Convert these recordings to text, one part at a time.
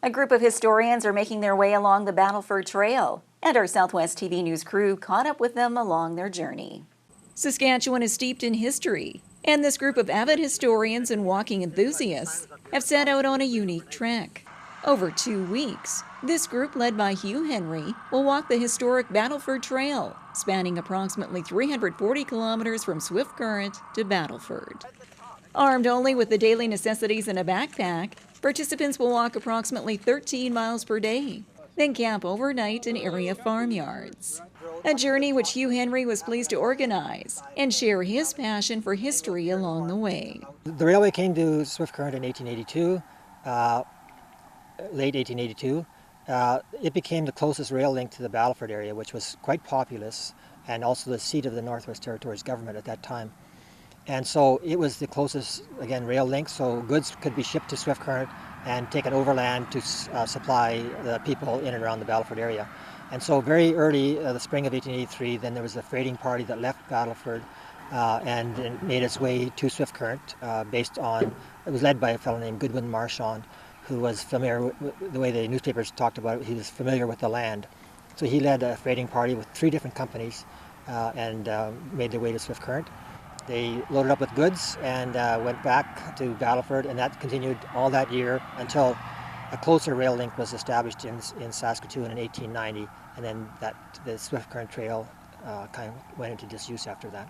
A group of historians are making their way along the Battleford Trail, and our Southwest TV News crew caught up with them along their journey. Saskatchewan is steeped in history, and this group of avid historians and walking enthusiasts have set out on a unique trek. Over 2 weeks, this group, led by Hugh Henry, will walk the historic Battleford Trail, spanning approximately 340 kilometers from Swift Current to Battleford. Armed only with the daily necessities in a backpack, participants will walk approximately 13 miles per day, then camp overnight in area farmyards. A journey which Hugh Henry was pleased to organize and share his passion for history along the way. The railway came to Swift Current in 1882, late 1882. It became the closest rail link to the Battleford area, which was quite populous and also the seat of the Northwest Territories government at that time. And so it was the closest, again, rail link, so goods could be shipped to Swift Current and taken overland to supply the people in and around the Battleford area. And so very early, the spring of 1883, then there was a freighting party that left Battleford and made its way to Swift Current it was led by a fellow named Goodwin Marchand, who was familiar with the way the newspapers talked about it. He was familiar with the land. So he led a freighting party with 3 different companies and made their way to Swift Current. They loaded up with goods and went back to Battleford, and that continued all that year until a closer rail link was established in Saskatchewan in 1890, and then the Swift Current Trail kind of went into disuse after that.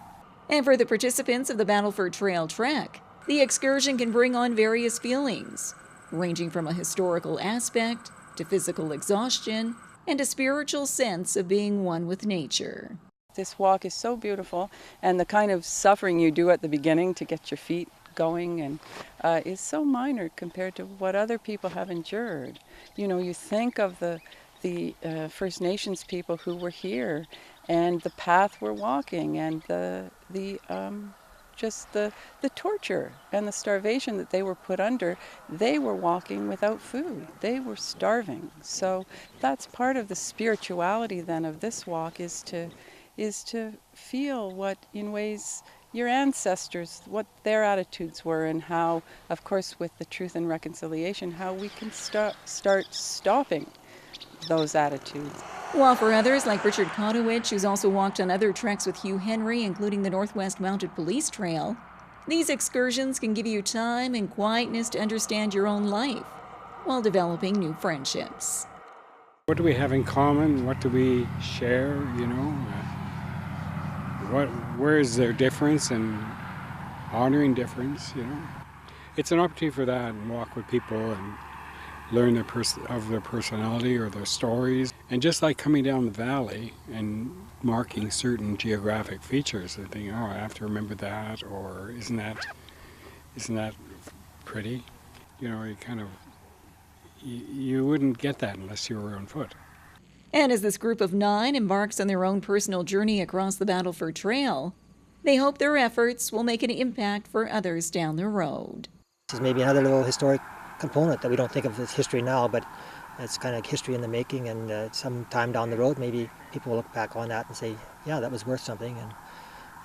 And for the participants of the Battleford Trail trek, the excursion can bring on various feelings, ranging from a historical aspect to physical exhaustion and a spiritual sense of being one with nature. This walk is so beautiful, and the kind of suffering you do at the beginning to get your feet going and is so minor compared to what other people have endured. You know, you think of the First Nations people who were here and the path we're walking and the torture and the starvation that they were put under. They were walking without food. They were starving. So that's part of the spirituality then of this walk, is to feel what, in ways, your ancestors, what their attitudes were, and how, of course, with the Truth and Reconciliation, how we can start stopping those attitudes. While for others, like Richard Kotowich, who's also walked on other treks with Hugh Henry, including the Northwest Mounted Police Trail, these excursions can give you time and quietness to understand your own life while developing new friendships. What do we have in common? What do we share, you know? Where is their difference, and honoring difference, you know? It's an opportunity for that, and walk with people and learn of their personality or their stories. And just like coming down the valley and marking certain geographic features and thinking, oh, I have to remember that, or isn't that pretty? You know, you wouldn't get that unless you were on foot. And as this group of 9 embarks on their own personal journey across the Battleford Trail, they hope their efforts will make an impact for others down the road. This is maybe another little historic component that we don't think of as history now, but it's kind of history in the making, and some time down the road, maybe people will look back on that and say, yeah, that was worth something,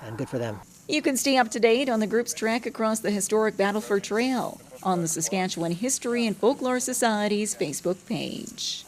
and good for them. You can stay up to date on the group's trek across the historic Battleford Trail on the Saskatchewan History and Folklore Society's Facebook page.